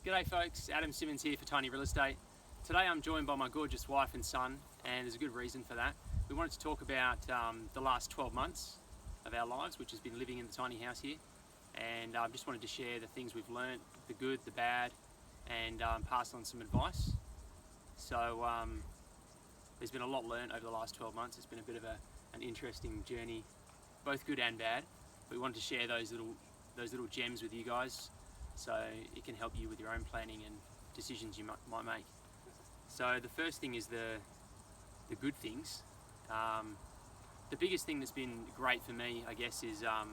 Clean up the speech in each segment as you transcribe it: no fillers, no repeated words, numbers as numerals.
G'day folks, Adam Simmons here for Tiny Real Estate. Today I'm joined by my gorgeous wife and son, and there's a good reason for that. We wanted to talk about the last 12 months of our lives, which has been living in the tiny house here, and just wanted to share the things we've learnt, the good, the bad, and pass on some advice. So there's been a lot learnt over the last 12 months. It's been a bit of an interesting journey, both good and bad. But we wanted to share those little gems with you guys, so it can help you with your own planning and decisions you might make. So the first thing is the good things. The biggest thing that's been great for me, I guess, is the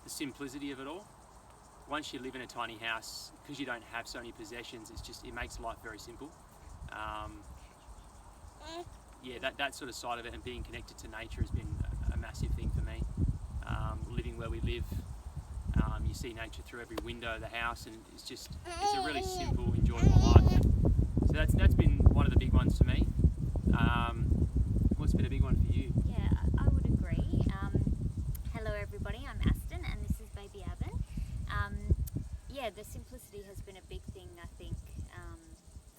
simplicity of it all. Once you live in a tiny house, because you don't have so many possessions, it makes life very simple. Yeah, that sort of side of it, and being connected to nature has been a massive thing for me. Living where we live, you see nature through every window of the house, and it's a really simple, enjoyable life. So that's been one of the big ones for me. What's been a big one for you? Yeah, I would agree. Hello everybody, I'm Aston and this is baby Aben. Yeah, the simplicity has been a big thing, I think,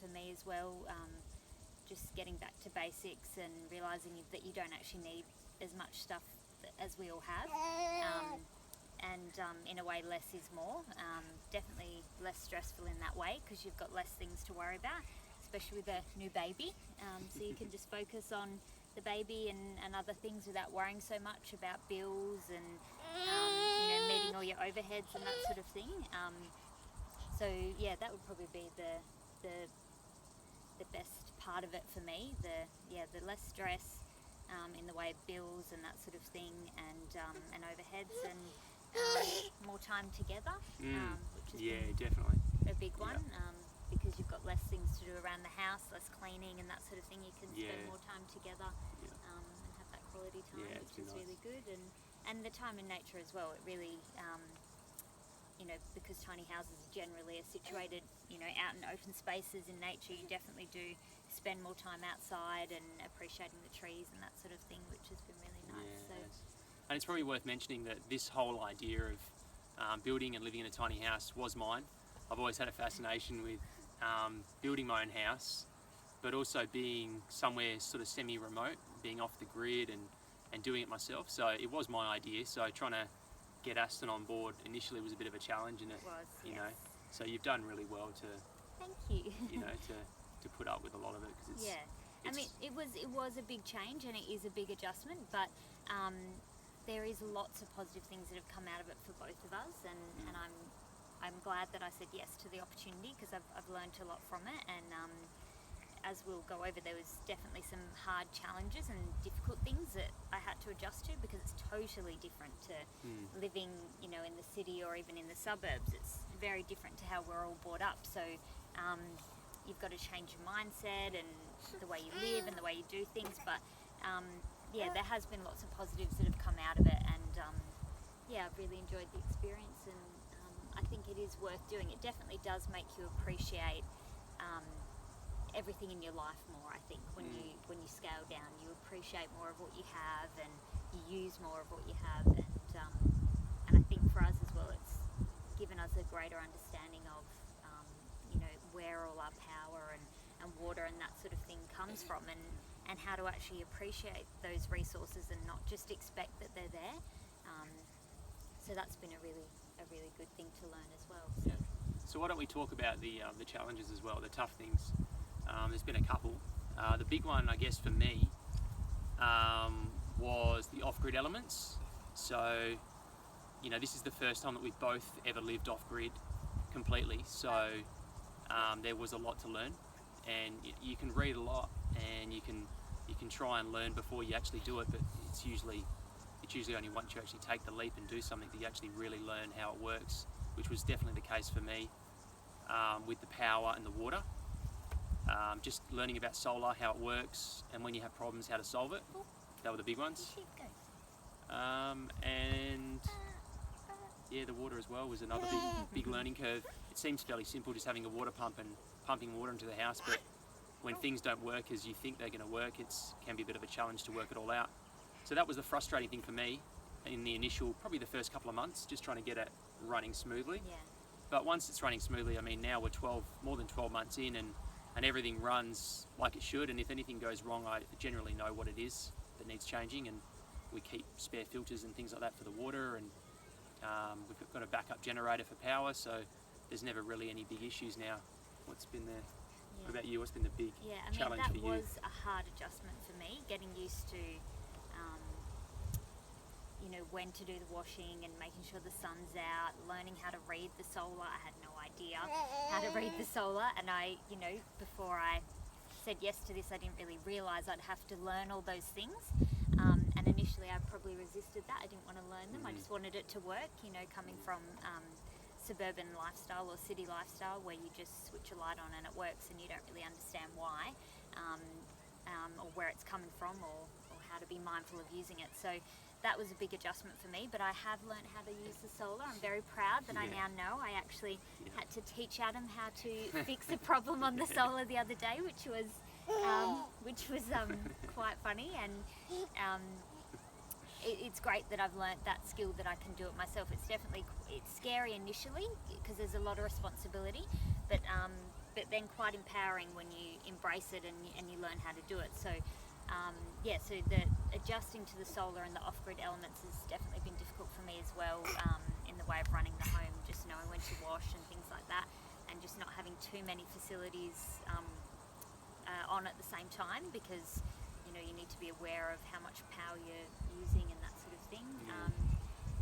for me as well. Just getting back to basics and realising that you don't actually need as much stuff as we all have. In a way, less is more. Definitely less stressful in that way because you've got less things to worry about, especially with a new baby. So you can just focus on the baby and other things without worrying so much about bills and meeting all your overheads and that sort of thing. So yeah, that would probably be the best part of it for me. The less stress in the way of bills and that sort of thing, and overheads, and more time together, which is definitely a big one. Because you've got less things to do around the house, less cleaning and that sort of thing. You can spend more time together and have that quality time, which is really good. And the time in nature as well. It really, because tiny houses generally are situated, out in open spaces in nature, you definitely do spend more time outside and appreciating the trees and that sort of thing, which has been really nice. And it's probably worth mentioning that this whole idea of building and living in a tiny house was mine. I've always had a fascination with building my own house, but also being somewhere sort of semi-remote, being off the grid and doing it myself. So it was my idea. So trying to get Aston on board initially was a bit of a challenge, and so you've done really well to. Thank you. To put up with a lot of it, because I mean, it was a big change and it is a big adjustment, but there is lots of positive things that have come out of it for both of us, and I'm glad that I said yes to the opportunity, because I've learned a lot from it. And as we'll go over, there was definitely some hard challenges and difficult things that I had to adjust to, because it's totally different to living, in the city or even in the suburbs. It's very different to how we're all brought up. So you've got to change your mindset and the way you live and the way you do things. But there has been lots of positives that have come out of it, and I've really enjoyed the experience, and I think it is worth doing. It definitely does make you appreciate everything in your life more. I think when you scale down, you appreciate more of what you have, and you use more of what you have, and I think for us as well, it's given us a greater understanding of where all our power and water and that sort of thing comes from, and how to actually appreciate those resources and not just expect that they're there. So that's been a really good thing to learn as well. So why don't we talk about the challenges as well, the tough things. There's been a couple. The big one, I guess, for me was the off-grid elements. So this is the first time that we've both ever lived off-grid completely. So there was a lot to learn, and you can read a lot, and you can try and learn before you actually do it, but it's usually only once you actually take the leap and do something that you actually really learn how it works, which was definitely the case for me with the power and the water. Just learning about solar, how it works, and when you have problems, how to solve it. That were the big ones. And the water as well was another big learning curve. It seems fairly simple, just having a water pump and pumping water into the house, but when things don't work as you think they're going to work, it can be a bit of a challenge to work it all out. So that was the frustrating thing for me in the initial, probably the first couple of months, just trying to get it running smoothly. But once it's running smoothly, I mean, now we're more than 12 months in, and everything runs like it should. And if anything goes wrong, I generally know what it is that needs changing, and we keep spare filters and things like that for the water, and we've got a backup generator for power, so there's never really any big issues now. What's been the What about you? What's been the big challenge for you? That was a hard adjustment for me, getting used to when to do the washing and making sure the sun's out, learning how to read the solar. I had no idea how to read the solar, and before I said yes to this, I didn't really realise I'd have to learn all those things. And initially I probably resisted that. I didn't want to learn them. I just wanted it to work, coming from suburban lifestyle or city lifestyle where you just switch a light on and it works and you don't really understand why or where it's coming from or how to be mindful of using it. So that was a big adjustment for me, but I have learned how to use the solar. I'm very proud that I now know. I actually had to teach Adam how to fix a problem on the solar the other day, which was quite funny, and it's great that I've learnt that skill, that I can do it myself. It's scary initially because there's a lot of responsibility, but then quite empowering when you embrace it and you learn how to do it. So so the adjusting to the solar and the off-grid elements has definitely been difficult for me as well, in the way of running the home, just knowing when to wash and things like that, and just not having too many facilities on at the same time, because you need to be aware of how much power you're using and that sort of thing.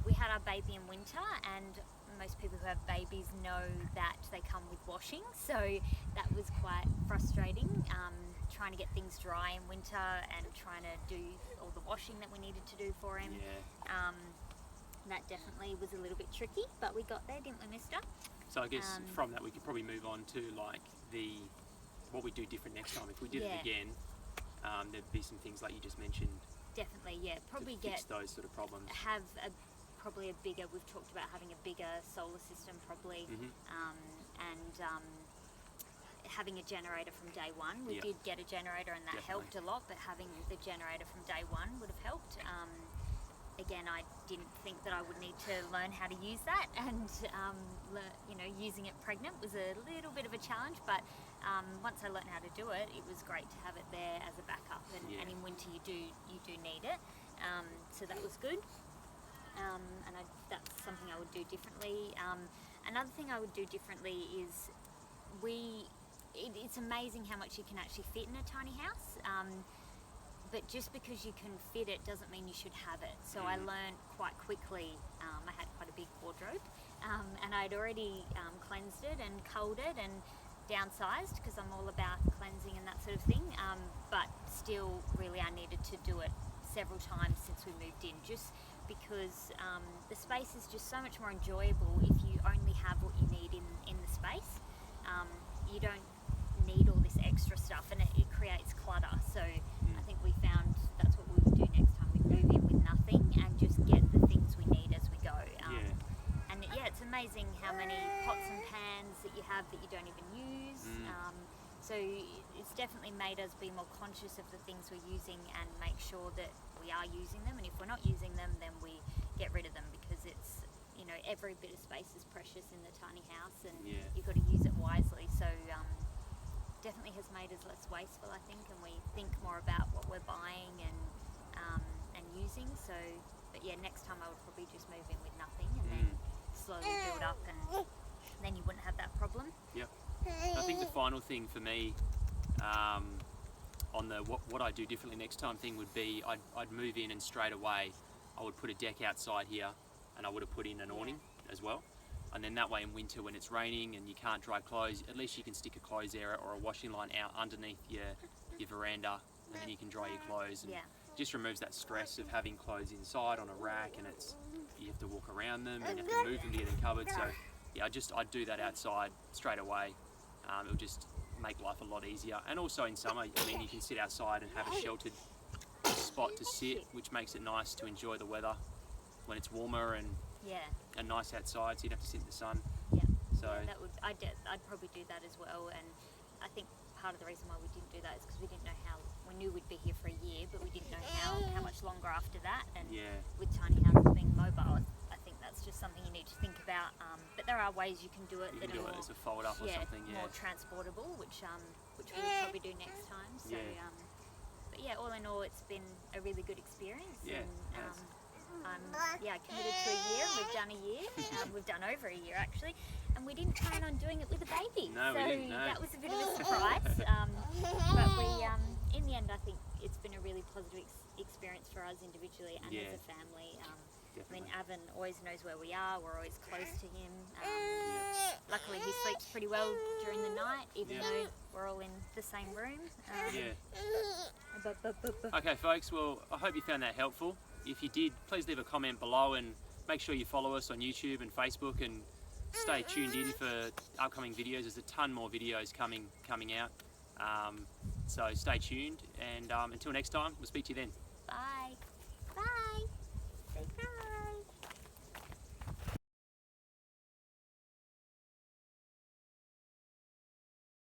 We had our baby in winter, and most people who have babies know that they come with washing, so that was quite frustrating, trying to get things dry in winter and trying to do all the washing that we needed to do for him. That definitely was a little bit tricky, but we got there, didn't we, mister? So I guess from that we could probably move on to what we do different next time. If we did it again, there'd be some things like you just mentioned. Definitely, probably to fix those sort of problems. Probably a bigger, we've talked about having a bigger solar system probably, and having a generator from day one. We did get a generator and that helped a lot, but having the generator from day one would have helped. Again, I didn't think that I would need to learn how to use that, and using it pregnant was a little bit of a challenge, but once I learned how to do it, it was great to have it there as a backup, and in winter you do need it, so that was good. That's something I would do differently. Another thing I would do differently is it's amazing how much you can actually fit in a tiny house, but just because you can fit it doesn't mean you should have it. So I learned quite quickly. I had quite a big wardrobe, and I'd already cleansed it and culled it and downsized, because I'm all about cleansing and that sort of thing, but still really I needed to do it several times since we moved in, just because the space is just so much more enjoyable if you only have what you need in the space. You don't need all this extra stuff, and it creates clutter. So I think we found that's what we would do next time. We'd move in with nothing and just get the things we need as we go. And it's amazing how many pots and pans that you have that you don't even use. So it's definitely made us be more conscious of the things we're using and make sure that we are using them, and if we're not using them, then we get rid of them, because it's every bit of space is precious in the tiny house, and you've got to use it wisely. So definitely has made us less wasteful, I think, and we think more about what we're buying and using. So next time I would probably just move in with nothing and then slowly build up, and then you wouldn't have that problem. I think the final thing for me on the what I do differently next time thing would be I'd move in, and straight away I would put a deck outside here, and I would have put in an awning as well, and then that way in winter when it's raining and you can't dry clothes, at least you can stick a clothes area or a washing line out underneath your veranda, and then you can dry your clothes, and just removes that stress of having clothes inside on a rack, and you have to walk around them and you have to move them to get in cupboards. So I'd do that outside straight away. It'll just make life a lot easier. And also in summer, I mean, you can sit outside and have a sheltered spot to sit, which makes it nice to enjoy the weather when it's warmer and nice outside, so you don't have to sit in the sun. So I'd probably do that as well. And I think part of the reason why we didn't do that is because we didn't know we knew we'd be here for a year, but we didn't know how much longer after that. And with tiny houses being mobile, I think that's just something you need to think about, but there are ways you can do it You that can do are it more, as a fold up or something. Yeah. more transportable, which we'll probably do next time. So, Yeah. but yeah, all in all, it's been a really good experience. Yeah, And yes. I'm committed to a year, and we've done a year. We've done over a year actually, and we didn't plan on doing it with a baby. No, so we didn't. No. that was a bit of a surprise. But we, in the end, I think it's been a really positive experience for us individually and as a family. I mean, Definitely. Avon always knows where we are. We're always close to him. Luckily, he sleeps pretty well during the night, even though we're all in the same room. Okay, folks. Well, I hope you found that helpful. If you did, please leave a comment below and make sure you follow us on YouTube and Facebook and stay tuned in for upcoming videos. There's a ton more videos coming out. So stay tuned, and until next time, we'll speak to you then. Bye.